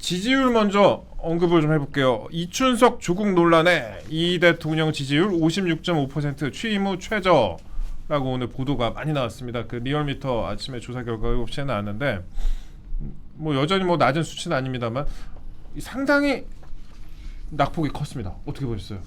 지지율 먼저 언급을 좀 해볼게요. 이춘석 조국 논란에 이 대통령 지지율 56.5% 취임 후 최저라고 오늘 보도가 많이 나왔습니다. 그 리얼미터 아침에 조사 결과 7시에 나왔는데 뭐 여전히 뭐 낮은 수치는 아닙니다만 상당히 낙폭이 컸습니다. 어떻게 보셨어요?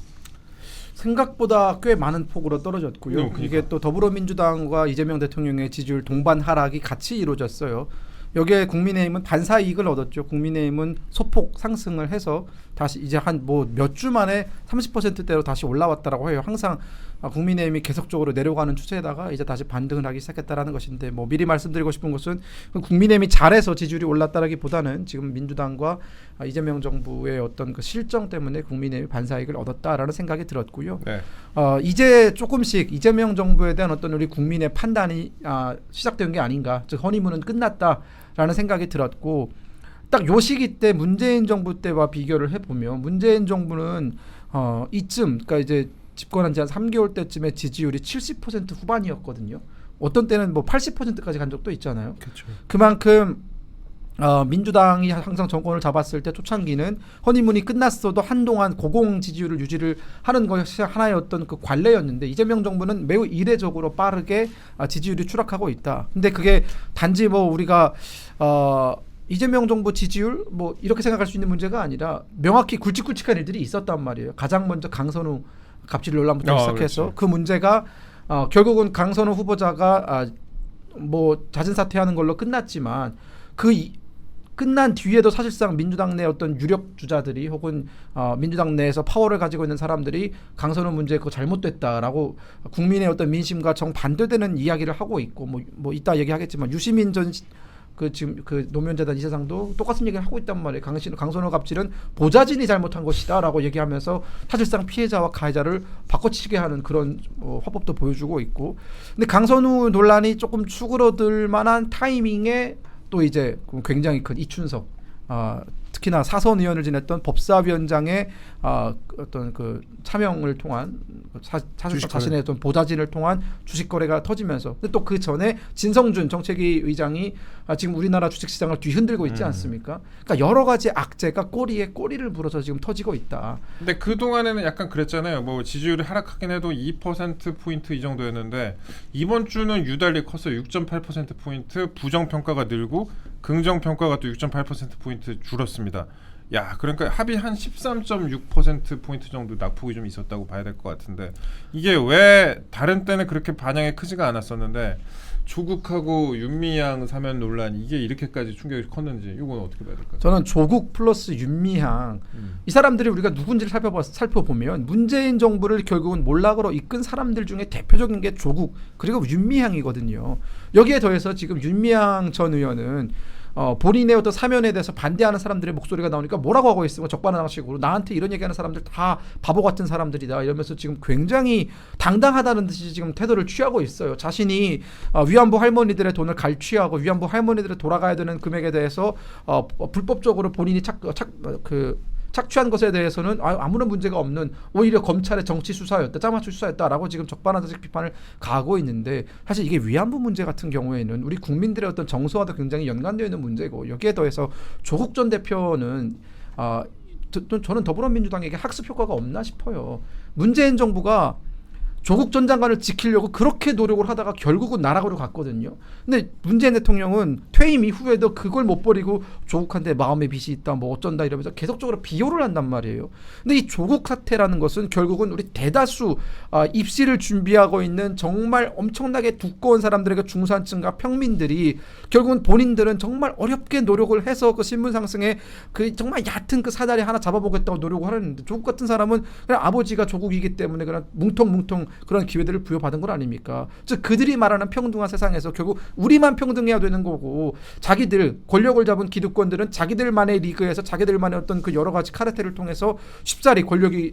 생각보다 꽤 많은 폭으로 떨어졌고요. 그러니까. 이게 또 더불어민주당과 이재명 대통령의 지지율 동반 하락이 같이 이루어졌어요. 여기에 국민의힘은 반사 이익을 얻었죠. 국민의힘은 소폭 상승을 해서 다시 이제 한 뭐 몇 주 만에 30%대로 다시 올라왔다라고 해요. 항상 국민의힘이 계속적으로 내려가는 추세에다가 이제 다시 반등을 하기 시작했다라는 것인데 뭐 미리 말씀드리고 싶은 것은 국민의힘이 잘해서 지지율이 올랐다라기보다는 지금 민주당과 이재명 정부의 어떤 그 실정 때문에 국민의힘이 반사 이익을 얻었다라는 생각이 들었고요. 네. 이제 조금씩 이재명 정부에 대한 어떤 우리 국민의 판단이 시작된 게 아닌가. 즉 허니문은 끝났다라는 생각이 들었고 딱 요 시기 때 문재인 정부 때와 비교를 해보면 문재인 정부는 이쯤 그러니까 이제 집권한 지 한 3개월 때쯤에 지지율이 70% 후반이었거든요. 어떤 때는 뭐 80%까지 간 적도 있잖아요. 그렇죠. 그만큼 민주당이 항상 정권을 잡았을 때 초창기는 허니문이 끝났어도 한동안 고공 지지율을 유지를 하는 것이 하나의 어떤 그 관례였는데 이재명 정부는 매우 이례적으로 빠르게 지지율이 추락하고 있다. 근데 그게 단지 뭐 우리가 이재명 정부 지지율 뭐 이렇게 생각할 수 있는 문제가 아니라 명확히 굵직굵직한 일들이 있었단 말이에요. 가장 먼저 강선우 갑질 논란부터 시작해서 그렇죠. 그 문제가 결국은 강선우 후보자가 뭐 자진 사퇴하는 걸로 끝났지만 끝난 뒤에도 사실상 민주당 내 어떤 유력 주자들이 혹은 민주당 내에서 파워를 가지고 있는 사람들이 강선우 문제 그거 잘못됐다라고 국민의 어떤 민심과 정반대되는 이야기를 하고 있고 뭐 이따 얘기하겠지만 유시민 전 지금 그 노무현재단 이사장도 똑같은 얘기를 하고 있단 말이에요. 강선우 갑질은 보좌진이 잘못한 것이다라고 얘기하면서 사실상 피해자와 가해자를 바꿔치게 하는 그런 화법도 보여주고 있고. 근데 강선우 논란이 조금 수그러들 만한 타이밍에 또 이제 굉장히 큰 이춘석 특히나 사선 의원을 지냈던 법사위원장의 어떤 그 차명을 통한 사실상 자신의 어떤 보좌진을 통한 주식 거래가 터지면서 근데 또 그 전에 진성준 정책위 의장이 지금 우리나라 주식시장을 뒤흔들고 있지 않습니까? 그러니까 여러 가지 악재가 꼬리에 꼬리를 물어서 지금 터지고 있다. 근데 그 동안에는 약간 그랬잖아요. 뭐 지지율이 하락하긴 해도 2% 포인트 이 정도였는데 이번 주는 유달리 컸어요. 6.8% 포인트 부정 평가가 늘고 긍정 평가가 또 6.8% 포인트 줄었습니다. 야, 그러니까 합이 한 13.6% 포인트 정도 낙폭이 좀 있었다고 봐야 될 것 같은데 이게 왜 다른 때는 그렇게 반향이 크지가 않았었는데 조국하고 윤미향 사면 논란 이게 이렇게까지 충격이 컸는지 이건 어떻게 봐야 될까요? 저는 조국 플러스 윤미향 이 사람들이 우리가 누군지를 살펴보면 문재인 정부를 결국은 몰락으로 이끈 사람들 중에 대표적인 게 조국 그리고 윤미향이거든요. 여기에 더해서 지금 윤미향 전 의원은 본인의 어떤 사면에 대해서 반대하는 사람들의 목소리가 나오니까 뭐라고 하고 있으면 적반하장식으로 나한테 이런 얘기하는 사람들 다 바보 같은 사람들이다 이러면서 지금 굉장히 당당하다는 듯이 지금 태도를 취하고 있어요. 자신이 위안부 할머니들의 돈을 갈취하고 위안부 할머니들의 돌아가야 되는 금액에 대해서 불법적으로 본인이 착취한 것에 대해서는 아무런 문제가 없는 오히려 검찰의 정치 수사였다, 짜맞추 수사였다라고 지금 적반하장식 비판을 가하고 있는데 사실 이게 위안부 문제 같은 경우에는 우리 국민들의 어떤 정서와도 굉장히 연관되어 있는 문제고 여기에 더해서 조국 전 대표는 저는 더불어민주당에게 학습 효과가 없나 싶어요. 문재인 정부가 조국 전 장관을 지키려고 그렇게 노력을 하다가 결국은 나락으로 갔거든요. 근데 문재인 대통령은 퇴임 이후에도 그걸 못 버리고 조국한테 마음의 빚이 있다 뭐 어쩐다 이러면서 계속적으로 비호를 한단 말이에요. 근데 이 조국 사태라는 것은 결국은 우리 대다수 입시를 준비하고 있는 정말 엄청나게 두꺼운 사람들에게 중산층과 평민들이 결국은 본인들은 정말 어렵게 노력을 해서 그 신분 상승에 그 정말 얕은 그 사다리 하나 잡아보겠다고 노력을 하는데 조국 같은 사람은 그냥 아버지가 조국이기 때문에 그냥 뭉텅뭉텅 그런 기회들을 부여받은 건 아닙니까? 즉 그들이 말하는 평등한 세상에서 결국 우리만 평등해야 되는 거고 자기들 권력을 잡은 기득권들은 자기들만의 리그에서 자기들만의 어떤 그 여러 가지 카르텔을 통해서 쉽사리 권력이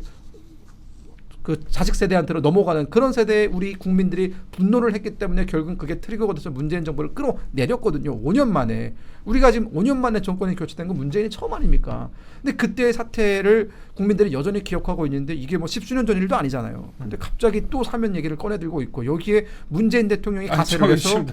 그 자식 세대한테로 넘어가는 그런 세대에 우리 국민들이 분노를 했기 때문에 결국은 그게 트리거가 돼서 문재인 정부를 끌어내렸거든요. 5년 만에. 우리가 지금 5년 만에 정권이 교체된 건 문재인이 처음 아닙니까? 근데 그때의 사태를 국민들이 여전히 기억하고 있는데 이게 뭐 10수년 전 일도 아니잖아요. 근데 갑자기 또 사면 얘기를 꺼내들고 있고 여기에 문재인 대통령이 가세를 해서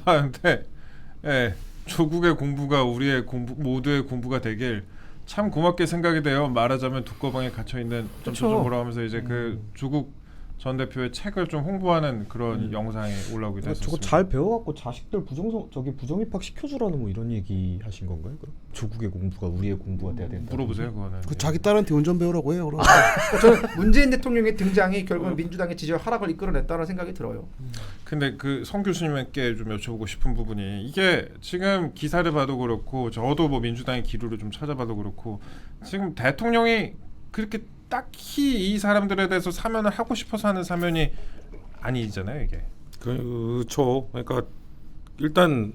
조국의 공부가 우리의 공부 모두의 공부가 되길 참 고맙게 생각이 돼요. 말하자면 독거방에 갇혀 있는 그쵸. 점점점으로 하면서 이제 그 조국 전 대표의 책을 좀 홍보하는 그런 영상이 올라오기도 했었습니다. 저거 잘 배워갖고 자식들 부정입학 시켜주라는 뭐 이런 얘기 하신 건가요? 그럼? 조국의 공부가 우리의 공부가 돼야 된다. 물어보세요 그거는. 그 자기 딸한테 운전 배우라고 해요. 그럼. 저는 문재인 대통령의 등장이 결국은 민주당의 지지율 하락을 이끌어냈다는 생각이 들어요. 근데 그 성 교수님께 좀 여쭤보고 싶은 부분이 이게 지금 기사를 봐도 그렇고 저도 뭐 민주당의 기류를 좀 찾아봐도 그렇고 지금 대통령이 그렇게 딱히 이 사람들에 대해서 사면을 하고 싶어서 하는 사면이 아니잖아요 이게. 그렇죠. 그러니까 일단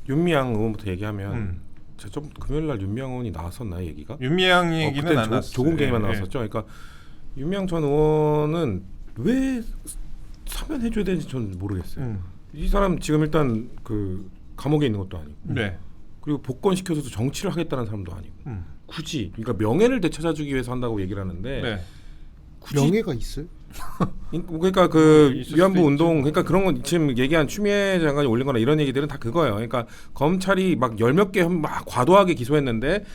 윤미향 의원부터 얘기하면 제가 좀 금요일날 윤미향 의원이 나왔었나요 얘기가? 윤미향 얘기는 그때 안 나왔어요. 조금 게임만 예, 나왔었죠. 그러니까 윤미향 전 의원은 왜 사면해줘야 되는지 저는 모르겠어요. 이 사람 지금 일단 그 감옥에 있는 것도 아니고, 네. 그리고 복권 시켜서도 정치를 하겠다는 사람도 아니고, 굳이 그러니까 명예를 되찾아주기 위해서 한다고 얘기를 하는데, 네. 굳이 명예가 있어요? 그러니까 그 있을 위안부 수도 운동, 있지. 그러니까 그런 건 지금 얘기한 추미애 장관이 올린거나 이런 얘기들은 다 그거예요. 그러니까 검찰이 막 10몇 개 막 과도하게 기소했는데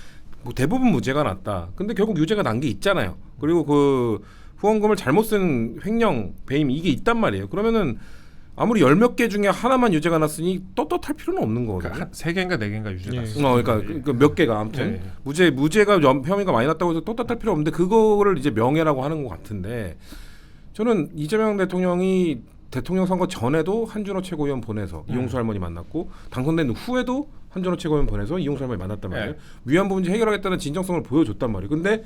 뭐 대부분 무죄가 났다. 근데 결국 유죄가 난 게 있잖아요. 그리고 그 후원금을 잘못 쓴 횡령, 배임 이게 있단 말이에요. 그러면은 아무리 10몇 개 중에 하나만 유죄가 났으니 떳떳할 필요는 없는 거거든요. 그러니까 3개인가 4개인가 유죄 예. 났어요. 그러니까 그 몇 개가 아무튼 예. 무죄가 혐의가 많이 났다고 해서 떳떳할 필요 없는데 그거를 이제 명예라고 하는 것 같은데 저는 이재명 대통령이 대통령 선거 전에도 한준호 최고위원 보내서 이용수 할머니 만났고 당선된 후에도 한준호 최고위원 보내서 이용수 할머니 만났단 말이에요. 위안부 문제 해결하겠다는 진정성을 보여줬단 말이에요. 근데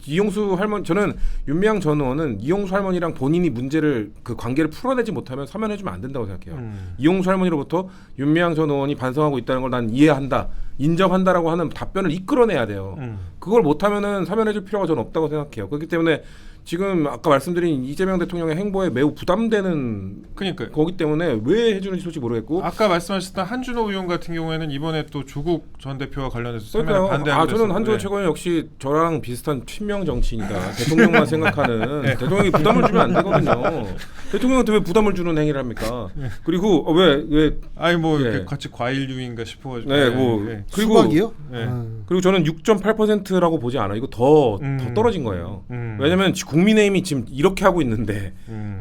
이용수 할머니 저는 윤미향 전 의원은 이용수 할머니랑 본인이 문제를 그 관계를 풀어내지 못하면 사면해주면 안 된다고 생각해요. 이용수 할머니로부터 윤미향 전 의원이 반성하고 있다는 걸 난 이해한다, 인정한다라고 하는 답변을 이끌어내야 돼요. 그걸 못하면은 사면해줄 필요가 저는 없다고 생각해요. 그렇기 때문에 지금 아까 말씀드린 이재명 대통령의 행보에 매우 부담되는 그러니까요. 거기 때문에 왜 해주는지 솔직히 모르겠고. 아까 말씀하셨던 한준호 의원 같은 경우에는 이번에 또 조국 전 대표와 관련해서 사면을 그러니까요. 반대하고 저는 한준호 네. 최고위원 역시 저랑 비슷한 친명 정치인이다. 대통령만 생각하는 대통령이 부담을 주면 안 되거든요. 대통령한테 왜 부담을 주는 행위를 합니까? 그리고 왜 아니 뭐 예. 이렇게 같이 과일류인가 싶어가지고. 네, 뭐 그리고 수박이요? 네. 그리고 저는 6.8%라고 보지 않아요. 이거 더 떨어진 거예요. 왜냐면 국민의힘이 지금 이렇게 하고 있는데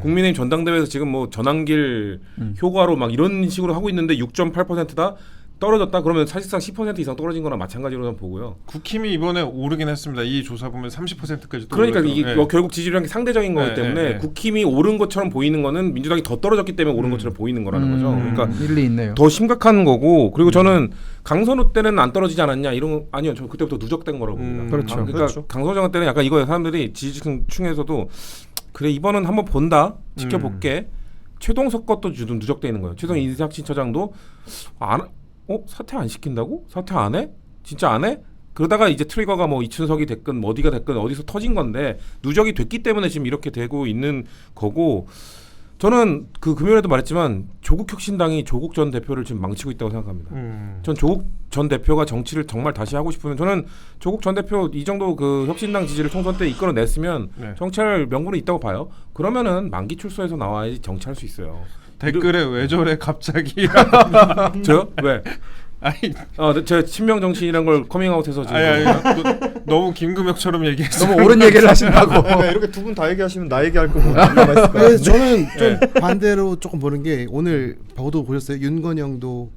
국민의힘 전당대회에서 지금 뭐 전환길 효과로 막 이런 식으로 하고 있는데 6.8%다 떨어졌다 그러면 사실상 10% 이상 떨어진 거나 마찬가지로 보고요. 국힘이 이번에 오르긴 했습니다. 이 조사 보면 30%까지. 그러니까 이게 결국 지지율이 상대적인 거기 때문에 네. 국힘이 오른 것처럼 보이는 거는 민주당이 더 떨어졌기 때문에 오른 것처럼 보이는 거라는 거죠. 그러니까 일리 있네요. 더 심각한 거고 그리고 저는 강선우 때는 안 떨어지지 않았냐 이런 거 아니요. 저 그때부터 누적된 거라고 봅니다. 그렇죠. 그러니까 그렇죠. 강선우 때는 약간 이거예요. 사람들이 지지층에서도 그래 이번은 한번 본다 지켜볼게. 최동석 것도 좀 누적돼 있는 거예요. 최동 인사혁신처장도 사퇴 안 시킨다고? 사퇴 안 해? 진짜 안 해? 그러다가 이제 트리거가 뭐 이춘석이 됐건 어디가 됐건 어디서 터진 건데 누적이 됐기 때문에 지금 이렇게 되고 있는 거고 저는 그 금요일에도 말했지만 조국혁신당이 조국 전 대표를 지금 망치고 있다고 생각합니다. 전 조국 전 대표가 정치를 정말 다시 하고 싶으면 저는 조국 전 대표 이 정도 그 혁신당 지지를 총선 때 이끌어냈으면 네. 정치할 명분이 있다고 봐요. 그러면은 만기 출소해서 나와야지 정치할 수 있어요. 댓글에 왜 저래 갑자기. 저요? 왜? 아니, 제가 친명 정치인이란 걸 커밍아웃해서 지금 너무 김금혁처럼 얘기했어. 너무 옳은 얘기를 하신다고. 그러니까 이렇게 두 분 다 얘기하시면 나 얘기할 거뭐 남아있을까요? 그래서 저는 좀 반대로 조금 보는 게 오늘 보도 보셨어요? 윤건영도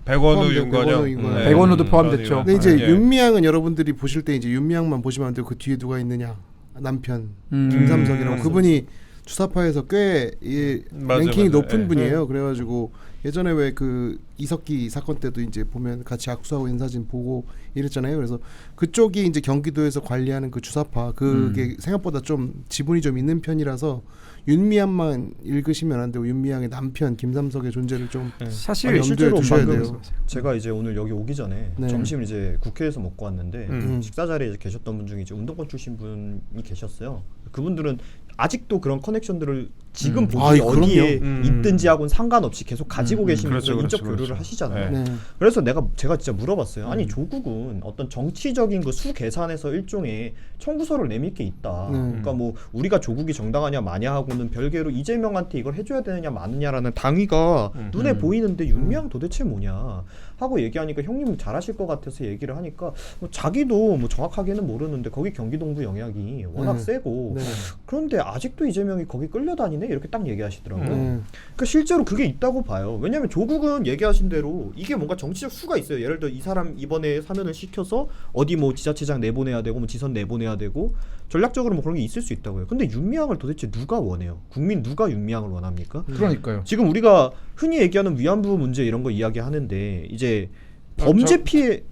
백원우, 윤건영. 윤건영. 백원우도 포함됐죠. 근데 이제 예. 윤미향은 여러분들이 보실 때 이제 윤미향만 보시면 안 되고 그 뒤에 누가 있느냐 남편 김삼석이라고 그분이 주사파에서 꽤 랭킹이 높은 분이에요. 그래가지고 예전에 왜 그 이석기 사건 때도 이제 보면 같이 악수하고 인사진 보고 이랬잖아요. 그래서 그쪽이 이제 경기도에서 관리하는 그 주사파 그게 생각보다 좀 지분이 좀 있는 편이라서 윤미향만 읽으시면 안 되고 윤미향의 남편 김삼석의 존재를 좀 사실 염두에 실제로 두셔야 방금 돼요. 제가 이제 오늘 여기 오기 전에 네. 점심을 이제 국회에서 먹고 왔는데 식사 자리에 계셨던 분 중에 이제 운동권 출신 분이 계셨어요. 그분들은 아직도 그런 커넥션들을 지금 보기 아이, 어디에 그럼요. 있든지 하고는 상관없이 계속 가지고 계신 그렇죠, 분들 인적 그렇죠, 교류를 그렇죠. 하시잖아요. 네. 네. 그래서 제가 진짜 물어봤어요. 아니 조국은 어떤 정치적인 그 수 계산에서 일종의 청구서를 내밀 게 있다. 그러니까 뭐 우리가 조국이 정당하냐 마냐하고는 별개로 이재명한테 이걸 해줘야 되느냐 마느냐라는 당위가 눈에 보이는데 윤미향 도대체 뭐냐 하고 얘기하니까 형님 잘하실 것 같아서 얘기를 하니까 뭐 자기도 뭐 정확하게는 모르는데 거기 경기동부 영향이 워낙 세고 네. 그런데 아직도 이재명이 거기 끌려다니네 이렇게 딱 얘기하시더라고요. 네. 그러니까 실제로 그게 있다고 봐요. 왜냐하면 조국은 얘기하신 대로 이게 뭔가 정치적 수가 있어요. 예를 들어 이 사람 이번에 사면을 시켜서 어디 뭐 지자체장 내보내야 되고 뭐 지선 내보내야 되고 전략적으로 뭐 그런 게 있을 수 있다고요. 근데 윤미향을 도대체 누가 원해요? 국민 누가 윤미향을 원합니까? 그러니까요. 지금 우리가 흔히 얘기하는 위안부 문제 이런 거 이야기하는데 이제 범죄 피해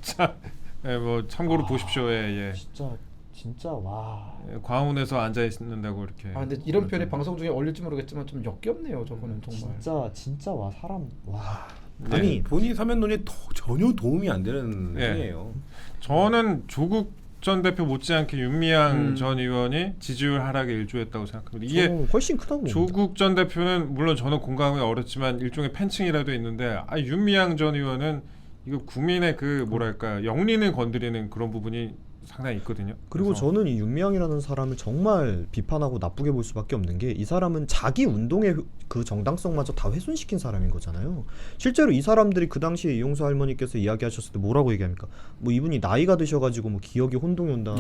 참, 예, 뭐 참고로 보십시오. 예, 예. 진짜 와. 광화문에서 앉아 있는다고 이렇게. 아 근데 이런 표현이 방송 중에 어울릴지 모르겠지만 좀 역겹네요. 저거는 정말. 진짜 와 사람 와. 네. 아니 본인 사면 논의에 전혀 도움이 안 되는 예. 행위예요. 저는 조국 전 대표 못지않게 윤미향 전 의원이 지지율 하락에 일조했다고 생각합니다. 이게 저는 훨씬 크다고 봅니다. 조국 전 대표는 물론 저는 공감이 어렵지만 일종의 팬층이라도 있는데 윤미향 전 의원은 이거 국민의 그 뭐랄까 영린을 건드리는 그런 부분이 상당히 있거든요. 그리고 그래서 저는 이 윤미향이라는 사람을 정말 비판하고 나쁘게 볼 수밖에 없는 게 이 사람은 자기 운동의 그 정당성마저 다 훼손시킨 사람인 거잖아요. 실제로 이 사람들이 그 당시에 이용수 할머니께서 이야기하셨을 때 뭐라고 얘기합니까? 뭐 이분이 나이가 드셔가지고 뭐 기억이 혼동이 온다.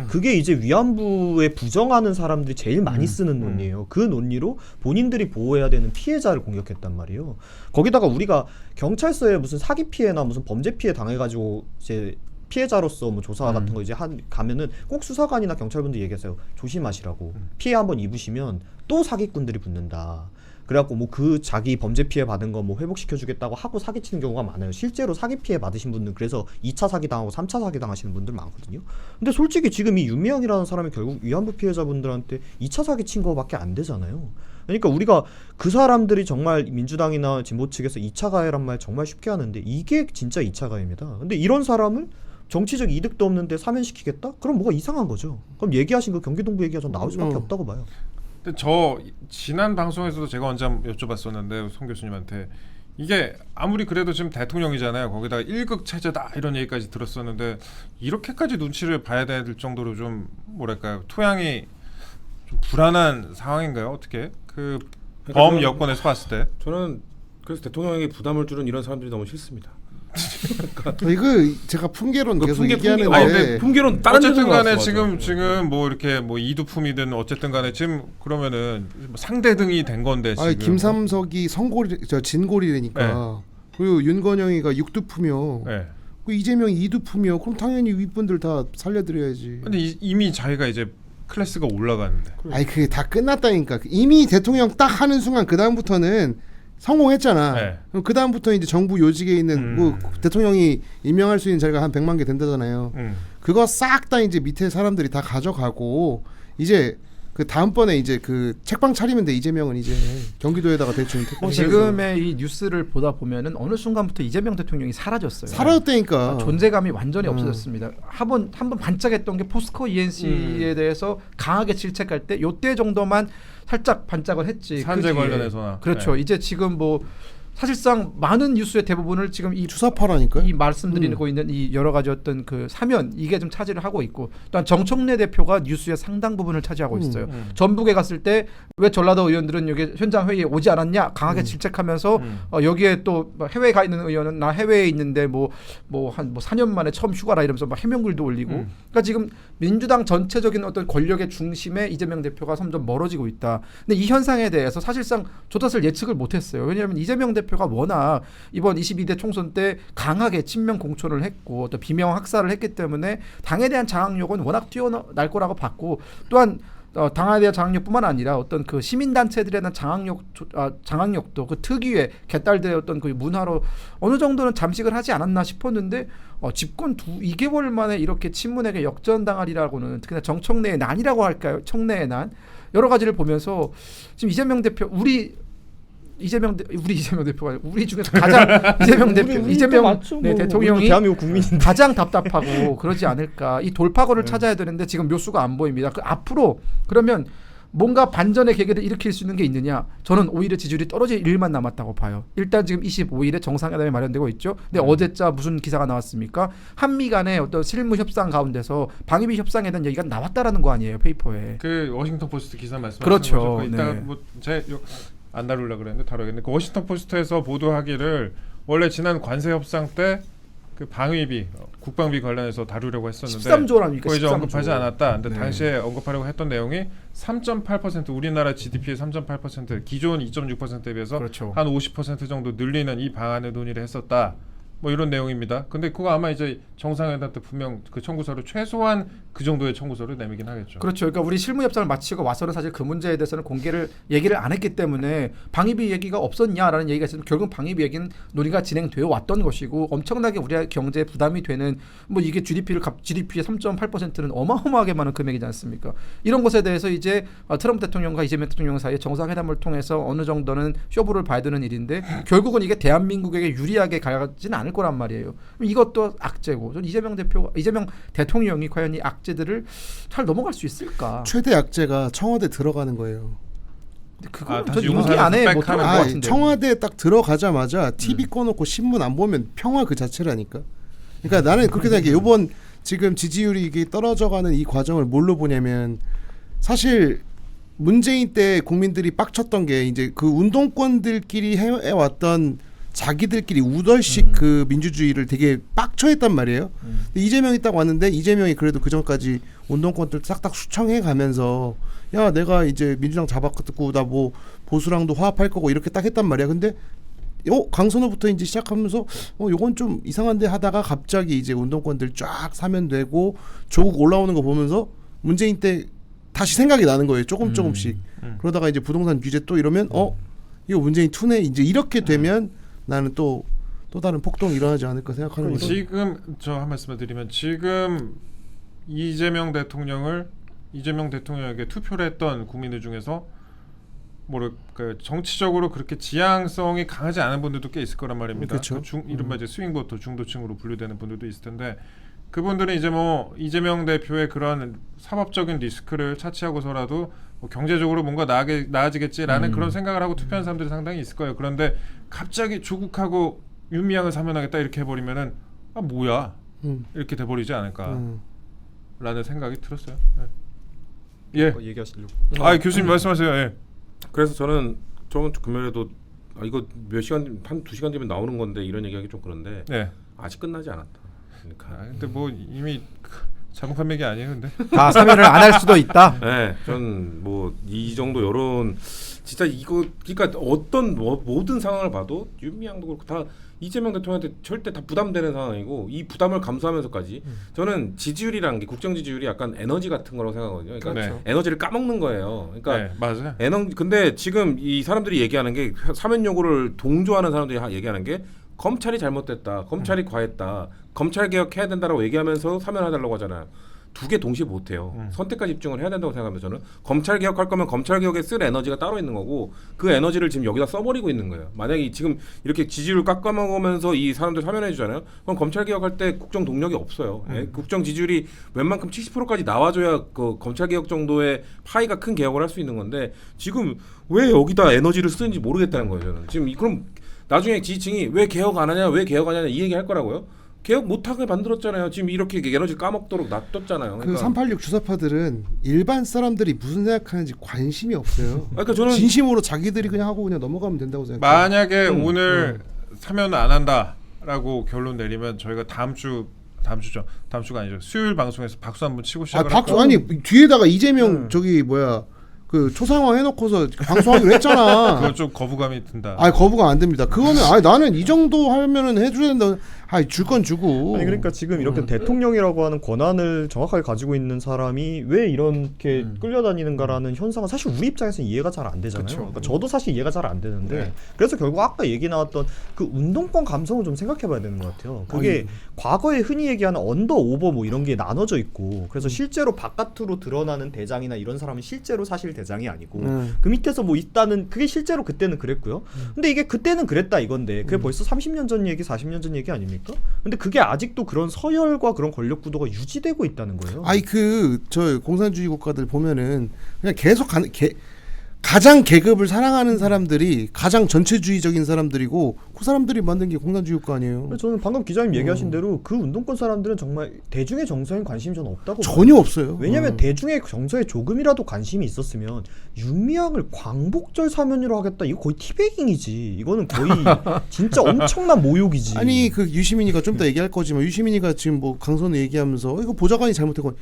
그게 이제 위안부에 부정하는 사람들이 제일 많이 쓰는 논리예요. 그 논리로 본인들이 보호해야 되는 피해자를 공격했단 말이에요. 거기다가 우리가 경찰서에 무슨 사기 피해나 무슨 범죄 피해 당해가지고 이제 피해자로서 뭐 조사 같은 거 이제 가면은 꼭 수사관이나 경찰분들이 얘기하세요. 조심하시라고. 피해 한번 입으시면 또 사기꾼들이 붙는다. 그래갖고 뭐 그 자기 범죄 피해 받은 거 뭐 회복시켜주겠다고 하고 사기치는 경우가 많아요. 실제로 사기 피해 받으신 분들 그래서 2차 사기 당하고 3차 사기 당하시는 분들 많거든요. 근데 솔직히 지금 이 윤미향이라는 사람이 결국 위안부 피해자분들한테 2차 사기 친 거밖에 안 되잖아요. 그러니까 우리가 그 사람들이 정말 민주당이나 진보 측에서 2차 가해란 말 정말 쉽게 하는데 이게 진짜 2차 가해입니다. 근데 이런 사람을 정치적 이득도 없는데 사면시키겠다? 그럼 뭐가 이상한 거죠. 그럼 얘기하신 그 경기동부 얘기가 전 나올 수밖에 없다고 봐요. 근데 저 지난 방송에서도 제가 언제 한번 여쭤봤었는데 송 교수님한테 이게 아무리 그래도 지금 대통령이잖아요. 거기다가 1급 체제다 이런 얘기까지 들었었는데 이렇게까지 눈치를 봐야 될 정도로 좀 뭐랄까요 토양이 좀 불안한 상황인가요? 어떻게 그 범 여권에서 봤을 때 저는 그래서 대통령에게 부담을 주는 이런 사람들이 너무 싫습니다. 이거 제가 풍계론 계속 아니, 얘기하는데 근데 풍계론 다른 어쨌든 데서 간에 나왔어, 지금 뭐 이렇게 뭐 이두품이든 어쨌든 간에 지금 그러면은 뭐 상대등이 된 건데 지금 김삼석이 성골이 진골이라니까. 그리고 윤건영이가 육두품이요. 네. 그 이재명이 이두품이요. 그럼 당연히 윗분들 다 살려드려야지. 근데 이미 자기가 이제 클래스가 올라가는데 아니 그게 다 끝났다니까. 이미 대통령 딱 하는 순간 그 다음부터는 성공했잖아. 네. 그럼 그 다음부터 이제 정부 요직에 있는 뭐 대통령이 임명할 수 있는 자리가 한 100만 개 된다잖아요. 그거 싹 다 이제 밑에 사람들이 다 가져가고 이제 그 다음번에 이제 그 책방 차리면 돼. 이재명은 이제 경기도에다가 대충 택방 지금의 이 뉴스를 보다 보면은 어느 순간부터 이재명 대통령이 사라졌어요. 사라졌다니까. 존재감이 완전히 없어졌습니다. 한번 반짝했던 게 포스코 ENC에 대해서 강하게 질책할 때 요때 정도만 살짝 반짝을 했지. 산재 그 뒤에. 관련해서나. 그렇죠. 네. 이제 지금 뭐 사실상 많은 뉴스의 대부분을 지금 이 주사파라니까. 이 말씀드리고 있는 이 여러 가지 어떤 그 사면 이게 좀 차지를 하고 있고 또한 정청래 대표가 뉴스의 상당 부분을 차지하고 있어요. 전북에 갔을 때 왜 전라도 의원들은 여기 현장 회의에 오지 않았냐 강하게 질책하면서 여기에 또 해외에 가 있는 의원은 나 해외에 있는데 뭐 한 4년 만에 처음 휴가라 이러면서 막 해명글도 올리고 그러니까 지금 민주당 전체적인 어떤 권력의 중심에 이재명 대표가 점점 멀어지고 있다. 근데 이 현상에 대해서 사실상 조tat을 예측을 못했어요. 왜냐하면 이재명 대표가 워낙 이번 22대 총선 때 강하게 친명 공천을 했고 또 비명 학살을 했기 때문에 당에 대한 장악력은 워낙 뛰어날 거라고 봤고 또한 당에 대한 장악력뿐만 아니라 어떤 그 시민단체들에 대한 장악력도 그 특유의 개딸들의 어떤 그 문화로 어느 정도는 잠식을 하지 않았나 싶었는데 집권 2개월 만에 이렇게 친문에게 역전당하리라고는 특히나 정청래의 난이라고 할까요? 청래의 난 여러 가지를 보면서 지금 이재명 대표 우리 우리 이재명 대표가 아니라 우리 중에서 가장 이재명 대표 우리 이재명 맞죠, 네, 뭐. 대통령이 우리도 대한민국 국민인데. 가장 답답하고 그러지 않을까. 이 돌파구를 찾아야 되는데 지금 묘수가 안 보입니다. 그 앞으로 그러면 뭔가 반전의 계기를 일으킬 수 있는 게 있느냐? 저는 오히려 지지율이 떨어질 일만 남았다고 봐요. 일단 지금 25일에 정상회담이 마련되고 있죠. 근데 어제자 무슨 기사가 나왔습니까? 한미 간의 어떤 실무 협상 가운데서 방위비 협상에 대한 얘기가 나왔다라는 거 아니에요, 페이퍼에. 그 워싱턴 포스트 기사 말씀하신 그렇죠. 거죠. 이따가 네. 뭐제안 다루려 그랬는데 다루겠는데 그 워싱턴 포스트에서 보도하기를 원래 지난 관세 협상 때 그 방위비 국방비 관련해서 다루려고 했었는데 13조라니까. 그거 이제 13조. 언급하지 않았다. 근데 네. 당시에 언급하려고 했던 내용이 3.8% 우리나라 GDP의 3.8% 기존 2.6%에 비해서 그렇죠. 한 50% 정도 늘리는 이 방안을 논의를 했었다. 뭐 이런 내용입니다. 근데 그거 아마 이제 정상회담 때 분명 그 청구서를 최소한 그 정도의 청구서를 내미긴 하겠죠. 그렇죠. 그러니까 우리 실무 협상을 마치고 와서는 사실 그 문제에 대해서는 얘기를 안 했기 때문에 방위비 얘기가 없었냐라는 얘기가 있으면 결국 방위비 얘기는 논의가 진행되어 왔던 것이고 엄청나게 우리 경제에 부담이 되는 뭐 이게 GDP의 3.8%는 어마어마하게 많은 금액이지 않습니까? 이런 것에 대해서 이제 트럼프 대통령과 이재명 대통령 사이에 정상회담을 통해서 어느 정도는 쇼부를 봐야 되는 일인데 결국은 이게 대한민국에게 유리하게 가지는 않을 거란 말이에요. 이것도 악재고 이재명 대통령이 과연 이 악재들을 잘 넘어갈 수 있을까? 최대 악재가 청와대 들어가는 거예요. 근데 그거 다시 전 임기 안에 못 백하는 들어갈 것 아, 같은데. 청와대 딱 들어가자마자 TV 꺼놓고 신문 안 보면 평화 그 자체라니까. 그러니까 나는 그렇게 생각해. 이번 지금 지지율이 이게 떨어져가는 이 과정을 뭘로 보냐면 사실 문재인 때 국민들이 빡쳤던 게 이제 그 운동권들끼리 해왔던 자기들끼리 우덜식 그 민주주의를 되게 빡쳐했단 말이에요. 근데 이재명이 딱 왔는데 이재명이 그래도 그 전까지 운동권들 싹싹 수청해 가면서 야 내가 이제 민주당 잡았고 나 뭐 보수랑도 화합할 거고 이렇게 딱 했단 말이야. 근데 강선호부터 이제 시작하면서 요건 좀 이상한데 하다가 갑자기 이제 운동권들 쫙 사면 되고 조국 올라오는 거 보면서 문재인 때 다시 생각이 나는 거예요. 조금씩. 그러다가 이제 부동산 규제 또 이러면 이거 문재인 투네 이제 이렇게 되면 나는 또 다른 폭동이 일어나지 않을까 생각하는 거죠. 지금 저 한 말씀을 드리면 지금 이재명 대통령에게 투표를 했던 국민들 중에서 뭐랄까 정치적으로 그렇게 지향성이 강하지 않은 분들도 꽤 있을 거란 말입니다. 그렇죠. 이른바 이제 스윙보터 중도층으로 분류되는 분들도 있을 텐데 그분들은 이제 뭐 이재명 대표의 그런 사법적인 리스크를 차치하고서라도 뭐 경제적으로 뭔가 나아지겠지라는 그런 생각을 하고 투표하는 사람들이 상당히 있을 거예요. 그런데 갑자기 조국하고 윤미향을 사면하겠다 이렇게 해버리면은 뭐야 이렇게 돼버리지 않을까라는 생각이 들었어요. 네. 예. 얘기하시려고. 교수님 말씀하세요. 예. 그래서 저는 저번 주 금요일에도 이거 몇 시간 한 2시간 뒤면 나오는 건데 이런 얘기하기 좀 그런데 네. 아직 끝나지 않았다. 그러니까 근데 뭐 이미 자동한 맥이 아니에요, 근데. 다 사면을 안 할 수도 있다. 네, 전 뭐 이 정도 여론 진짜 이거 그러니까 어떤 모든 상황을 봐도 윤미향도 그렇고 다 이재명 대통령한테 절대 다 부담되는 상황이고 이 부담을 감수하면서까지 저는 지지율이라는 게 국정 지지율이 약간 에너지 같은 거라고 생각하거든요. 그러니까 그렇죠. 에너지를 까먹는 거예요. 그러니까 네, 맞아요. 근데 지금 이 사람들이 얘기하는 게 사면 요구를 동조하는 사람들이 얘기하는 게 검찰이 잘못됐다, 검찰이 과했다, 검찰 개혁해야 된다라고 얘기하면서 사면해달라고 하잖아요. 두 개 동시에 못해요. 선택과 집중을 해야 된다고 생각합니다. 저는 검찰 개혁할 거면 검찰 개혁에 쓸 에너지가 따로 있는 거고 그 에너지를 지금 여기다 써버리고 있는 거예요. 만약에 지금 이렇게 지지율 깎아먹으면서 이 사람들 사면해 주잖아요. 그럼 검찰 개혁할 때 국정 동력이 없어요. 예? 국정 지지율이 웬만큼 70%까지 나와줘야 그 검찰 개혁 정도의 파이가 큰 개혁을 할 수 있는 건데 지금 왜 여기다 에너지를 쓰는지 모르겠다는 거예요. 저는 지금 그럼 나중에 지지층이 왜 개혁 안 하냐, 왜 개혁 안 하냐 이 얘기 할 거라고요? 개혁 못하게 만들었잖아요. 지금 이렇게 에너지 까먹도록 놔뒀잖아요. 그 그러니까. 386 주사파들은 일반 사람들이 무슨 생각하는지 관심이 없어요. 그러니까 저는 진심으로 자기들이 그냥 하고 그냥 넘어가면 된다고 생각해요. 만약에 오늘 사면 안 한다라고 결론 내리면 저희가 다음 주가 아니죠. 수요일 방송에서 박수 한번 치고 시작을 아니 뒤에다가 이재명 저기 뭐야 그 초상화 해놓고서 방송하기로 했잖아. 그거 좀 거부감이 든다. 거부가 안 됩니다. 그거는 나는 이 정도 하면은 해줘야 된다. 줄 건 주고. 아니 그러니까 지금 이렇게 대통령이라고 하는 권한을 정확하게 가지고 있는 사람이 왜 이렇게 끌려다니는가라는 현상은 사실 우리 입장에서는 이해가 잘 안 되잖아요. 그쵸. 그러니까 저도 사실 이해가 잘 안 되는데 네. 그래서 결국 아까 얘기 나왔던 그 운동권 감성을 좀 생각해봐야 되는 것 같아요. 그게 과거에 흔히 얘기하는 언더 오버 뭐 이런 게 나눠져 있고 그래서 실제로 바깥으로 드러나는 대장이나 이런 사람은 실제로 사실 대장이 아니고 그 밑에서 뭐 있다는 그게 실제로 그때는 그랬고요. 근데 이게 그때는 그랬다 이건데 그게 벌써 30년 전 얘기 40년 전 얘기 아닙니까? 근데 그게 아직도 그런 서열과 그런 권력 구도가 유지되고 있다는 거예요. 아니 저 공산주의 국가들 보면은 그냥 계속 가장 계급을 사랑하는 사람들이 가장 전체주의적인 사람들이고 그 사람들이 만든 게 공산주의 국가 아니에요. 저는 방금 기자님 얘기하신 대로 그 운동권 사람들은 정말 대중의 정서에 관심이 저는 없다고 전혀 없어요. 왜냐하면 대중의 정서에 조금이라도 관심이 있었으면 윤미향을 광복절 사면으로 하겠다 이거 거의 티베깅이지. 이거는 거의 진짜 엄청난 모욕이지. 아니 그 유시민이가 좀 더 얘기할 거지만 유시민이가 지금 뭐 강선우 얘기하면서 이거 보좌관이 잘못했고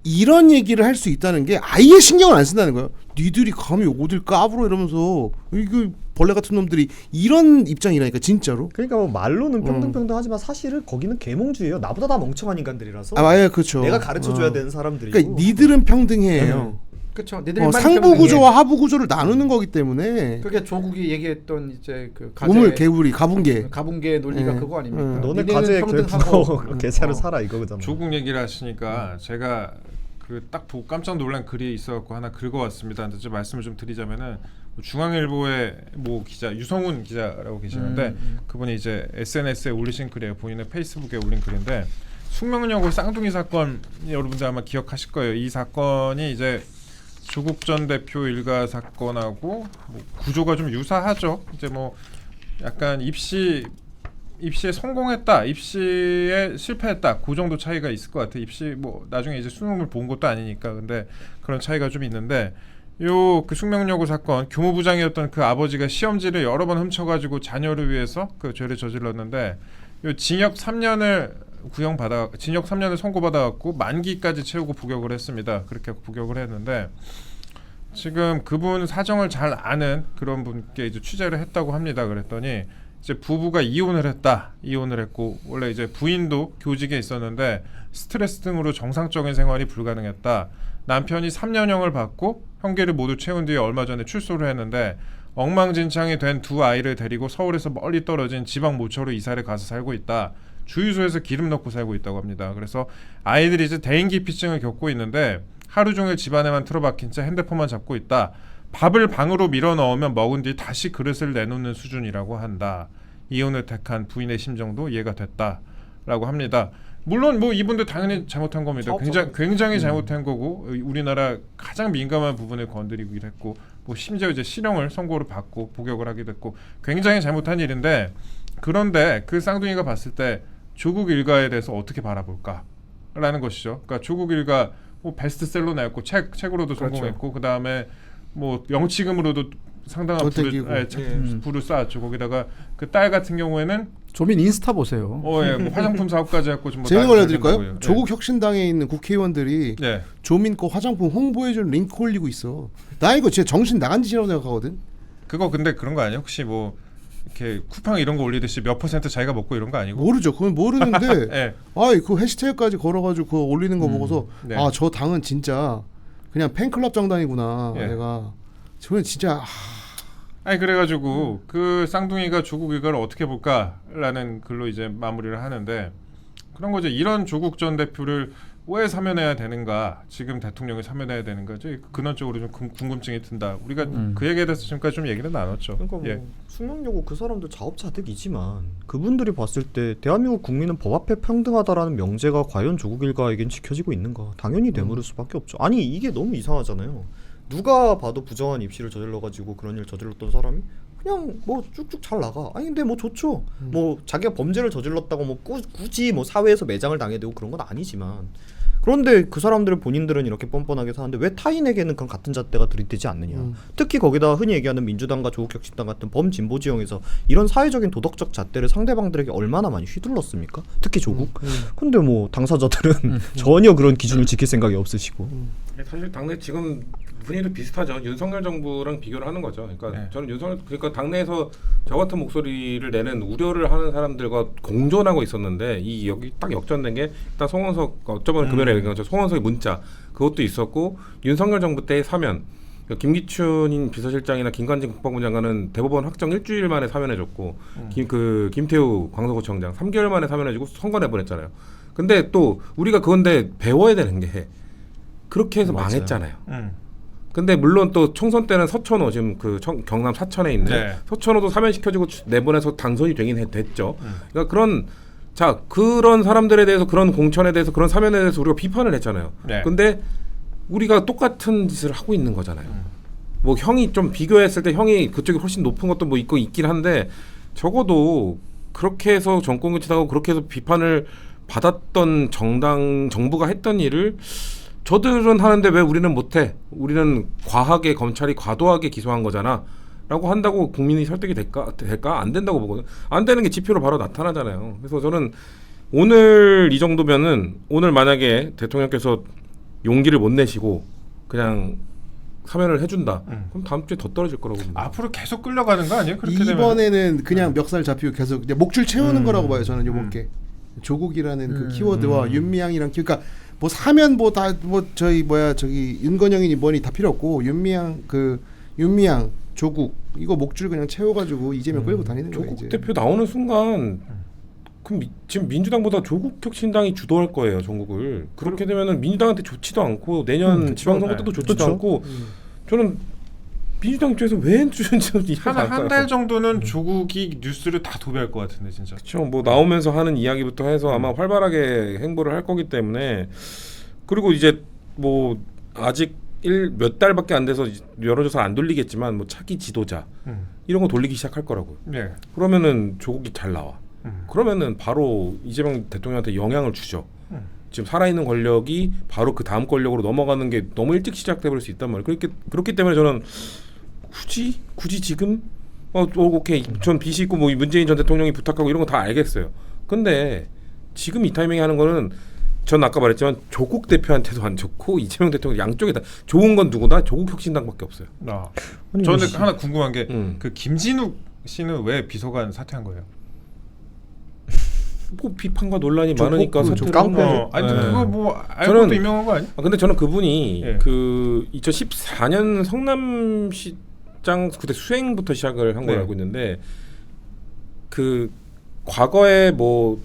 이런 얘기를 할 수 있다는 게 아예 신경을 안 쓴다는 거예요. 니들이 감히 어딜 까불어 이러면서 이거 벌레 같은 놈들이 이런 입장이라니까 진짜로. 그러니까 뭐 말로는 평등하지만 사실은 거기는 계몽주의예요. 나보다 다 멍청한 인간들이라서. 아, 그렇죠. 내가 가르쳐줘야 되는 사람들이고. 그러니까 니들은 평등해요. 그렇죠. 상부 구조와 하부 구조를 나누는 거기 때문에. 그게 조국이 얘기했던 이제 그 우물 개구리 가분개 논리가 그거 아닙니까? 너네 니네는 가재에 평등하고 개체를 살아 이거잖아. 조국 얘기를 하시니까 제가 그 딱 보고 깜짝 놀란 글이 있어갖고 하나 긁어왔습니다. 근데 좀 말씀을 좀 드리자면은 중앙일보의 모 기자 유성훈 기자라고 계시는데 그분이 이제 SNS에 올리신 글이에요. 본인의 페이스북에 올린 글인데 숙명여고 쌍둥이 사건 여러분들 아마 기억하실 거예요. 이 사건이 이제 조국 전 대표 일가 사건하고 뭐 구조가 좀 유사하죠. 이제 뭐 약간 입시에 성공했다, 입시에 실패했다, 그 정도 차이가 있을 것 같아. 입시 뭐 나중에 이제 수능을 본 것도 아니니까 근데 그런 차이가 좀 있는데 요 그 숙명여고 사건 교무부장이었던 그 아버지가 시험지를 여러 번 훔쳐가지고 자녀를 위해서 그 죄를 저질렀는데 요 징역 3년을 징역 3년을 선고받아갖고 만기까지 채우고 부격을 했습니다. 그렇게 부격을 했는데 지금 그분 사정을 잘 아는 그런 분께 이제 취재를 했다고 합니다. 그랬더니 이제 부부가 이혼을 했고 원래 이제 부인도 교직에 있었는데 스트레스 등으로 정상적인 생활이 불가능했다. 남편이 3년형을 받고 형기를 모두 채운 뒤에 얼마 전에 출소를 했는데 엉망진창이 된 두 아이를 데리고 서울에서 멀리 떨어진 지방 모처로 이사를 가서 살고 있다. 주유소에서 기름 넣고 살고 있다고 합니다. 그래서 아이들이 이제 대인기피증을 겪고 있는데 하루 종일 집안에만 틀어박힌 채 핸드폰만 잡고 있다. 밥을 방으로 밀어 넣으면 먹은 뒤 다시 그릇을 내놓는 수준이라고 한다. 이혼을 택한 부인의 심정도 이해가 됐다라고 합니다. 물론 뭐 이분들 당연히 잘못한 겁니다. 굉장히 잘못한 거고 우리나라 가장 민감한 부분을 건드리고 이랬고 뭐 심지어 이제 실형을 선고를 받고 복역을 하게 됐고 굉장히 잘못한 일인데 그런데 그 쌍둥이가 봤을 때 조국 일가에 대해서 어떻게 바라볼까라는 것이죠. 그러니까 조국 일가 뭐 베스트셀러 냈고 책으로도 성공했고 그 다음에 뭐 영치금으로도 상당한 부를 쌓았죠. 거기다가 그 딸 같은 경우에는 조민 인스타 보세요. 뭐 화장품 사업까지 했고 좀 제가 알려드릴까요? 조국 혁신당에 있는 국회의원들이 조민 거 화장품 홍보해주는 링크 올리고 있어. 나 이거 진짜 정신 나간 짓이라고 생각하거든. 그거 근데 그런 거 아니에요? 혹시 뭐 이렇게 쿠팡 이런 거 올리듯이 몇 % 자기가 먹고 이런 거 아니고? 모르죠. 그건 모르는데 그 해시태그까지 걸어가지고 그거 올리는 거 보고서 저 당은 진짜 그냥 팬클럽 정당이구나. 내가 저는 진짜 아니 그래가지고 그 쌍둥이가 조국 일가를 어떻게 볼까라는 글로 이제 마무리를 하는데 그런 거죠. 이런 조국 전 대표를 왜 사면해야 되는가? 지금 대통령이 사면해야 되는가? 근원적으로 좀 궁금증이 든다. 우리가 그 얘기에 대해서 지금까지 좀 얘기를 나눴죠. 그러니까 뭐 숙명여고 그 사람들 자업자득이지만 그분들이 봤을 때 대한민국 국민은 법 앞에 평등하다라는 명제가 과연 조국 일가에겐 지켜지고 있는가? 당연히 되물을 수밖에 없죠. 아니 이게 너무 이상하잖아요. 누가 봐도 부정한 입시를 저질러가지고 그런 일 저질렀던 사람이 그냥 뭐 쭉쭉 잘 나가. 아니 근데 뭐 좋죠. 뭐 자기가 범죄를 저질렀다고 뭐 굳이 뭐 사회에서 매장을 당해야 되고 그런 건 아니지만 그런데 그 사람들은 본인들은 이렇게 뻔뻔하게 사는데 왜 타인에게는 그런 같은 잣대가 들이대지 않느냐. 특히 거기다 흔히 얘기하는 민주당과 조국혁신당 같은 범진보 지형에서 이런 사회적인 도덕적 잣대를 상대방들에게 얼마나 많이 휘둘렀습니까? 특히 조국. 근데 뭐 당사자들은 전혀 그런 기준을 지킬 생각이 없으시고 사실 당내 지금 분위기도 비슷하죠. 윤석열 정부랑 비교를 하는 거죠. 그러니까 네. 저는 그러니까 당내에서 저 같은 목소리를 내는 우려를 하는 사람들과 공존하고 있었는데 이 여기 딱 역전된 게 일단 송원석 저번에 금요일에 얘기한 것처럼 송원석의 문자 그것도 있었고 윤석열 정부 때의 사면 그러니까 김기춘 비서실장이나 김관진 국방부 장관은 대법원 확정 일주일 만에 사면해줬고 김태우 광서구청장 3개월 만에 사면해주고 선거 내보냈잖아요. 근데 또 우리가 그건데 배워야 되는 게 그렇게 해서 맞아요. 망했잖아요. 근데 물론 또 총선 때는 서천호 지금 그 경남 사천에 있는 네. 서천호도 사면시켜주고 내보내서 당선이 되긴 됐죠. 그러니까 그런 사람들에 대해서 그런 공천에 대해서 그런 사면에 대해서 우리가 비판을 했잖아요. 네. 근데 우리가 똑같은 짓을 하고 있는 거잖아요. 뭐 형이 좀 비교했을 때 형이 그쪽이 훨씬 높은 것도 뭐 있긴 한데 적어도 그렇게 해서 정권 교체하고 그렇게 해서 비판을 받았던 정부가 했던 일을 저들은 하는데 왜 우리는 못해? 우리는 과하게 검찰이 과도하게 기소한 거잖아. 라고 한다고 국민이 설득이 될까? 안 된다고 보거든요. 안 되는 게 지표로 바로 나타나잖아요. 그래서 저는 오늘 이 정도면은 오늘 만약에 대통령께서 용기를 못 내시고 그냥 사면을 해준다. 그럼 다음 주에 더 떨어질 거라고 봅니다. 앞으로 계속 끌려가는 거 아니에요? 그렇게 되면 이번에는 그냥 멱살 잡히고 계속 이제 목줄 채우는 거라고 봐요. 저는 요번 게 조국이라는 그 키워드와 윤미향이랑 그러니까 뭐 사면 뭐 다 뭐 저기 윤건영이니 뭐니 다 필요 없고 윤미향 조국 이거 목줄 그냥 채워가지고 이재명 끌고 다니는 거예요. 조국 이제. 대표 나오는 순간 그럼 지금 민주당보다 조국혁신당이 주도할 거예요 전국을. 그렇게 되면은 민주당한테 좋지도 않고 내년 지방선거 때도 좋지도 그쵸. 않고 저는 민주당 입장에서 왜 주는지 한 달 정도는 조국이 뉴스를 다 도배할 것 같은데 진짜. 그렇죠. 뭐 나오면서 하는 이야기부터 해서 아마 활발하게 행보를 할 거기 때문에 그리고 이제 뭐 아직 몇 달밖에 안 돼서 여론조사 안 돌리겠지만 뭐 차기 지도자 이런 거 돌리기 시작할 거라고요. 네. 그러면은 조국이 잘 나와. 그러면은 바로 이재명 대통령한테 영향을 주죠. 지금 살아있는 권력이 바로 그 다음 권력으로 넘어가는 게 너무 일찍 시작돼 버릴 수 있단 말이에요. 그렇기 때문에 저는 굳이 지금 오케이 전 빚이 있고 뭐 문재인 전 대통령이 부탁하고 이런 거 다 알겠어요. 근데 지금 이 타이밍에 하는 거는 전 아까 말했지만 조국 대표한테도 안 좋고 이재명 대통령 양쪽에 다 좋은 건 누구다? 조국 혁신당밖에 없어요. 아니, 저는 뭐 하나 궁금한 게 그 김진욱 씨는 왜 비서관 사퇴한 거예요? 뭐 비판과 논란이 조국 많으니까 그 사퇴를 깡패. 한 거죠. 아니 네. 그거 뭐 알고도 저는- 유명한 거 아니야? 근데 저는 그분이 예. 그 2014년 성남시장 그때 수행부터 시작을 한 걸로 네. 알고 있는데 그 과거에 뭐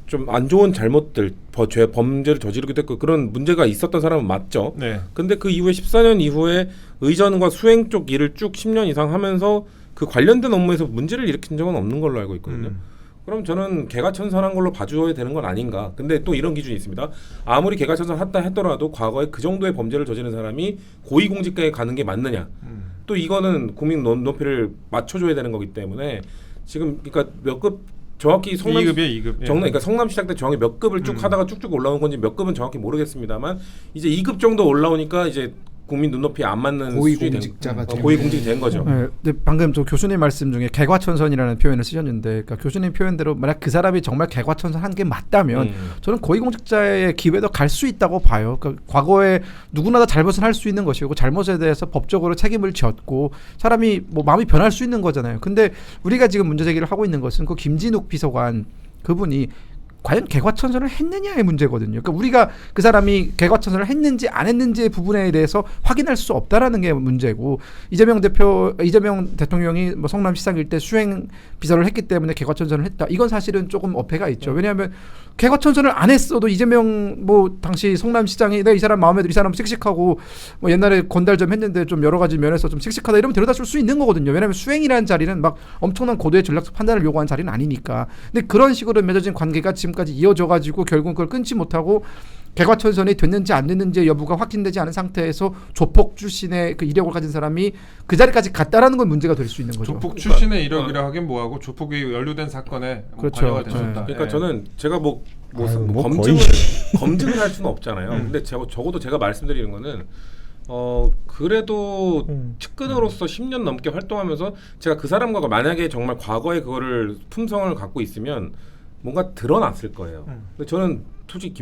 좀 안 좋은 잘못들 범죄를 저지르기도 했고 그런 문제가 있었던 사람은 맞죠. 네. 근데 그 이후에 14년 이후에 의전과 수행 쪽 일을 쭉 10년 이상 하면서 그 관련된 업무에서 문제를 일으킨 적은 없는 걸로 알고 있거든요. 그럼 저는 개가천선한 걸로 봐줘야 되는 건 아닌가. 근데 또 이런 기준이 있습니다. 아무리 개가천선했다 했더라도 과거에 그 정도의 범죄를 저지른 사람이 고위공직자에 가는 게 맞느냐. 또 이거는 국민 눈높이를 맞춰줘야 되는 거기 때문에 지금 그러니까 몇 급 정확히 성남 2급이에요, 2급. 예. 그러니까 성남시장 때 정확히 몇 급을 쭉 하다가 쭉쭉 올라온 건지 몇 급은 정확히 모르겠습니다만 이제 2급 정도 올라오니까 이제 국민 눈높이에 안 맞는 고위공직자가 된 고위공직이 된 거죠. 네, 근데 방금 저 교수님 말씀 중에 개과천선이라는 표현을 쓰셨는데, 그러니까 교수님 표현대로 만약 그 사람이 정말 개과천선한 게 맞다면 저는 고위공직자의 기회도 갈 수 있다고 봐요. 그러니까 과거에 누구나 다 잘못은 할 수 있는 것이고 잘못에 대해서 법적으로 책임을 졌고 사람이 뭐 마음이 변할 수 있는 거잖아요. 근데 우리가 지금 문제 제기를 하고 있는 것은 그 김진욱 비서관 그분이 과연 개과천선을 했느냐의 문제거든요. 그러니까 우리가 그 사람이 개과천선을 했는지 안 했는지의 부분에 대해서 확인할 수 없다라는 게 문제고 이재명 대통령이 뭐 성남시장일 때 수행 비서를 했기 때문에 개과천선을 했다. 이건 사실은 조금 어폐가 있죠. 왜냐하면 개과천선을 안 했어도 이재명 뭐 당시 성남시장이 내가 이 사람 마음에 들어 이 사람 씩씩하고 뭐 옛날에 건달 좀 했는데 좀 여러 가지 면에서 좀 씩씩하다 이러면 데려다 줄 수 있는 거거든요. 왜냐하면 수행이라는 자리는 막 엄청난 고도의 전략적 판단을 요구한 자리는 아니니까. 근데 그런 식으로 맺어진 관계가 지금까지 이어져 가지고 결국 그걸 끊지 못하고 개과천선이 됐는지 안 됐는지의 여부가 확인되지 않은 상태에서 조폭 출신의 그 이력을 가진 사람이 그 자리까지 갔다라는 건 문제가 될 수 있는 거죠. 조폭 출신의 이력이라 하긴 뭐하고 조폭이 연루된 사건에 뭐 그렇죠. 관여가 됐었다. 그러니까 예. 저는 제가 뭐 거의. 검증을 할 수는 없잖아요. 근데 적어도 제가 말씀드리는 거는 그래도 측근으로서 10년 넘게 활동하면서 제가 그 사람과 만약에 정말 과거에 그거를 품성을 갖고 있으면 뭔가 드러났을 거예요. 근데 저는 솔직히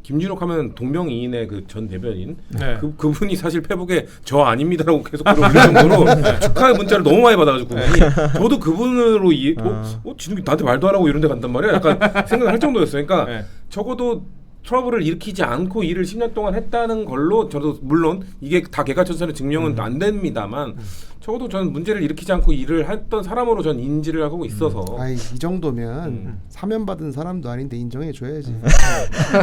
김진욱 하면 동명이인의 그 전 대변인 네. 그분이 사실 페북에 저 아닙니다라고 계속 글을 올릴 정도로 축하의 문자를 너무 많이 받아가지고 그분이 저도 그분으로 진욱이 나한테 말도 안 하고 이런 데 간단 말이야. 약간 생각할 정도였어요. 그러니까 네. 적어도 트러블을 일으키지 않고 일을 10년 동안 했다는 걸로 저도 물론 이게 다 개가천선의 증명은 안 됩니다만 적어도 저는 문제를 일으키지 않고 일을 했던 사람으로 전 인지를 하고 있어서 아이 이 정도면 사면 받은 사람도 아닌데 인정해 줘야지.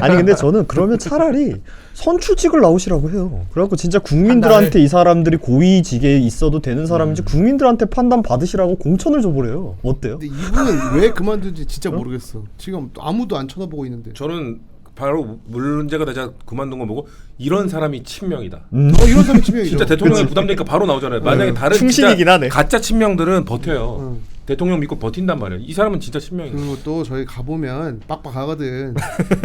아니 근데 저는 그러면 차라리 선출직을 나오시라고 해요. 그래갖고 진짜 국민들한테 이 사람들이 고위직에 있어도 되는 사람인지 국민들한테 판단 받으시라고 공천을 줘버려요. 어때요? 근데 이분은 왜 그만둔지 진짜 모르겠어. 지금 아무도 안 쳐다보고 있는데. 저는 바로 문제가 되자 그만둔 거 보고 이런 사람이 친명이다. 이런 사람이 치명이죠. 진짜 대통령에 부담되니까 바로 나오잖아요. 만약에 다른 충신이긴 진짜 하네. 가짜 친명들은 버텨요. 대통령 믿고 버틴단 말이에요. 이 사람은 진짜 친명이에요. 그리고 또 저희 가보면 빡빡하거든.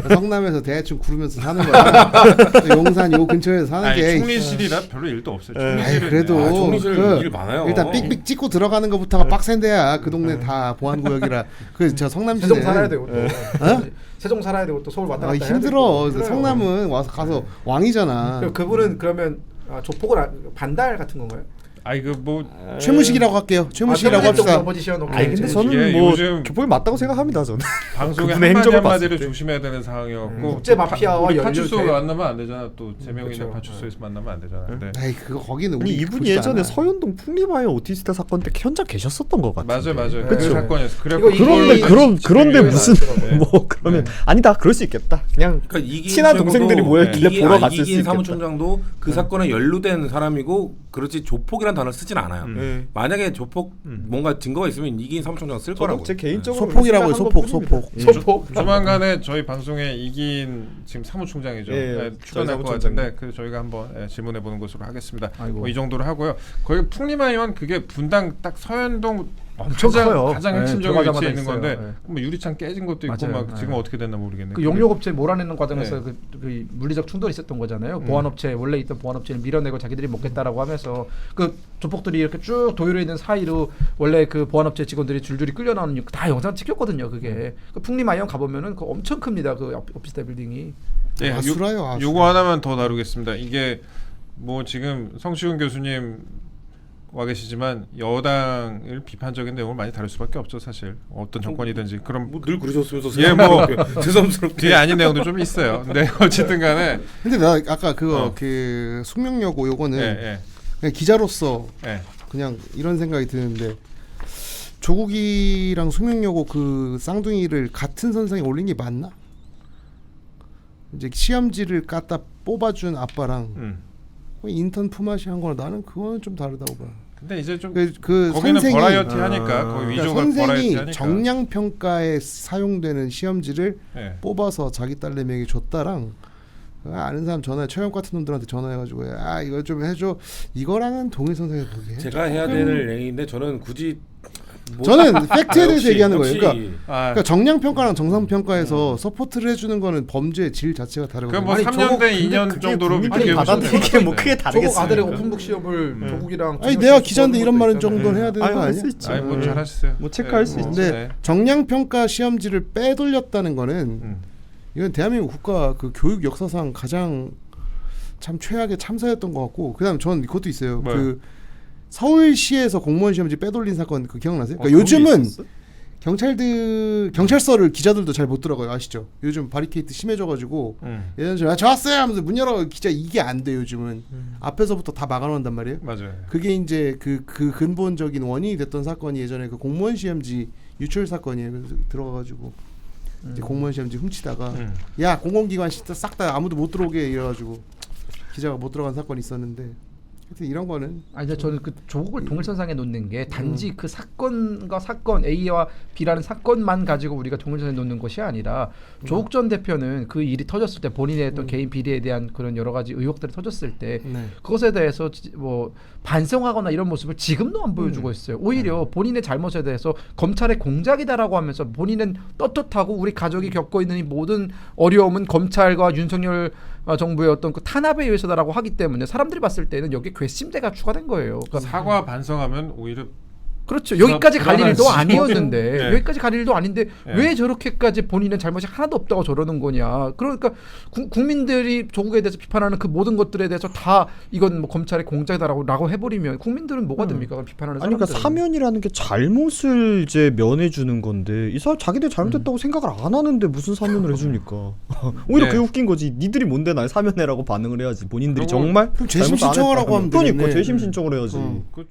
성남에서 대충 구르면서 사는 거야. 용산 요 근처에서 사는 아니, 게. 총리실이라 별로 일도 없어요. 아이, 총리실은 그래도 아, 총리실 일 많아요. 일단 삑삑 찍고 들어가는 것부터가 빡센데야. 그 동네 다 보안구역이라. 그 저 성남시는 세종 살아야 되고 또 세종 살아야 되고 또 서울 왔다 갔다 해야 힘들어. 되고. 성남은 와서 가서 왕이잖아. 그럼 그분은 그러면 조폭을 반달 같은 건가요? 아이 그뭐 최무식이라고 할게요. 최무식이라고 합시다. 포지션 아니 근데 이게 저는 뭐 요즘 교폭이 맞다고 생각합니다. 저는. 방송에 그분의 한마디 행적을 한마디를 봤을 때. 조심해야 되는 상황이었고 국제 마피아와 우리 연루돼. 파출소 만나면 안 되잖아. 또 제명 있는 그쵸. 파출소에서 만나면 안 되잖아. 네. 아이 그거 거기는 아니 우리 이분이 보지도 예전에 않아. 서현동 풍리마을 오티스트 사건 때 현장 계셨었던 것 같아요. 맞아요. 그쵸. 그 사건이었어. 이거 그런데 그런데 무슨 네. 뭐 그러면 아니다 그럴 수 있겠다. 그냥 그러니까 이긴 친한 동생들이 최고도 모였길래 보러 갔을 수 이긴 있겠다. 사무총장도 그 사건에 연루된 사람이고 그렇지 조폭이란 단어를 쓰진 않아요. 네. 만약에 조폭 뭔가 증거가 있으면 이긴 사무총장 쓸 저도 거라고. 제 개인적으로 소폭이라고 생각한 소폭 것뿐입니다. 소폭. 조만간에 저희 방송에 이긴 지금 사무총장이죠. 예, 네, 저희 출연할 것 사무총장님. 같은데 그 저희가 한번 질문해 보는 것으로 하겠습니다. 아이고. 뭐 이 정도로 하고요. 거기 풍림하이원 그게 분당 딱 서현동 엄청 커요. 가장 네, 핵심적인 들어가자마자 위치에 있는 있어요. 건데 네. 뭐 유리창 깨진 것도 있고 맞아요. 막 지금 네. 어떻게 됐나 모르겠네. 그 용역업체 몰아내는 과정에서 네. 그 물리적 충돌이 있었던 거잖아요. 보안업체 원래 있던 보안업체를 밀어내고 자기들이 먹겠다라고 하면서 그 조폭들이 이렇게 쭉 도열해 있는 사이로 원래 그 보안업체 직원들이 줄줄이 끌려 나오는 다 영상 찍혔거든요. 그게 그 풍림아이언 가보면은 그 엄청 큽니다. 그 오피스텔 빌딩이. 네, 아수라요, 아수라. 요거 하나만 더 다루겠습니다. 이게 뭐 지금 성시훈 교수님 와 계시지만 여당을 비판적인 내용을 많이 다룰 수밖에 없죠, 사실. 어떤 정권이든지. 그럼 늘 그러셨으면서 예, 뭐 새삼스럽게 뒤에 아닌 내용도 좀 있어요. 근데 어쨌든간에 근데 나 아까 그거 어. 그 숙명여고 요거는 예, 그냥 기자로서 예. 그냥 이런 생각이 드는데 조국이랑 숙명여고 그 쌍둥이를 같은 선상에 올린 게 맞나? 이제 시험지를 갖다 뽑아준 아빠랑 인턴 품앗이 한 거랑 나는 그거는 좀 다르다고 봐. 근데 이제 좀 그 거기는 선생이 버라이어티 하니까 거기 그러니까 위조가 버라이어티 선생이 하니까. 정량 평가에 사용되는 시험지를 예. 뽑아서 자기 딸내미에게 줬다랑 아는 사람 전화해 최영 같은 놈들한테 전화해가지고 아 이거 좀 해줘 이거랑은 동일선상에 보게. 제가 해야 될 얘기인데 저는 굳이 저는 팩트에 대해서 역시, 얘기하는 거예요. 역시 그러니까, 아, 그러니까 정량 평가랑 정상 평가에서 서포트를 해주는 거는 범죄의 질 자체가 다르거든요. 그뭐 아니, 3년 대 근데 2년 그게 정도로 국민들이 비교해 받아들이기에 보시면 뭐 크게 조국 다르겠어요. 아들의 오픈북 시험을 조국이랑 아니 내가 기자인데 이런 말은 정도는 해야 되는 거 할 아니야? 수 있지. 아이 뭐 잘하셨어요. 뭐 체크할 수 뭐, 있지. 근데 네. 정량 평가 시험지를 빼돌렸다는 거는 이건 대한민국 국가 그 교육 역사상 가장 참 최악의 참사였던 것 같고 그다음 전 그것도 있어요. 뭐요? 그 서울시에서 공무원 시험지 빼돌린 사건 그 기억나세요? 그러니까 그런 게 요즘은 있었어? 경찰서를 기자들도 잘 못 들어가요. 아시죠? 요즘 바리케이트 심해져가지고 예전처럼 저 왔어요 하면서 문 열어 기자 이게 안 돼 요즘은 앞에서부터 다 막아놓는단 말이에요. 맞아요. 그게 이제 그 근본적인 원인이 됐던 사건이 예전에 그 공무원 시험지 유출 사건이에요. 그래서 들어가가지고 이제 공무원 시험지 훔치다가 야 공공기관 싹 다 아무도 못 들어오게 이래가지고 기자가 못 들어간 사건이 있었는데 하여튼 이런 거는 아니 저는 그 조국을 동일선상에 놓는 게 단지 그 사건과 사건 A와 B라는 사건만 가지고 우리가 동일선상에 놓는 것이 아니라 조국 전 대표는 그 일이 터졌을 때 본인의 또 개인 비리에 대한 그런 여러 가지 의혹들이 터졌을 때 네. 그것에 대해서 뭐 반성하거나 이런 모습을 지금도 안 보여주고 있어요. 오히려 본인의 잘못에 대해서 검찰의 공작이다라고 하면서 본인은 떳떳하고 우리 가족이 겪고 있는 이 모든 어려움은 검찰과 윤석열 정부의 어떤 그 탄압에 의해서다라고 하기 때문에 사람들이 봤을 때는 여기 괘씸죄가 추가된 거예요. 그러니까 사과 반성하면 오히려 그렇죠. 여기까지 갈 일도 불안하지. 아니었는데 네. 여기까지 갈 일도 아닌데 네. 왜 저렇게까지 본인은 잘못이 하나도 없다고 저러는 거냐. 그러니까 국민들이 조국에 대해서 비판하는 그 모든 것들에 대해서 다 이건 뭐 검찰의 공작이다라고 해버리면 국민들은 뭐가 됩니까? 그럼 비판하는 아니 그러니까 사람들은. 사면이라는 게 잘못을 이제 면해주는 건데 이 사람 자기들 잘못했다고 생각을 안 하는데 무슨 사면을 해줍니까? 오히려 네. 그게 웃긴 거지. 니들이 뭔데 날 사면해라고 반응을 해야지. 본인들이 그리고 정말 그럼 재심 잘못 안 신청하라고 했다 하면 그러니까 되겠네. 재심 신청을 해야지. 어. 그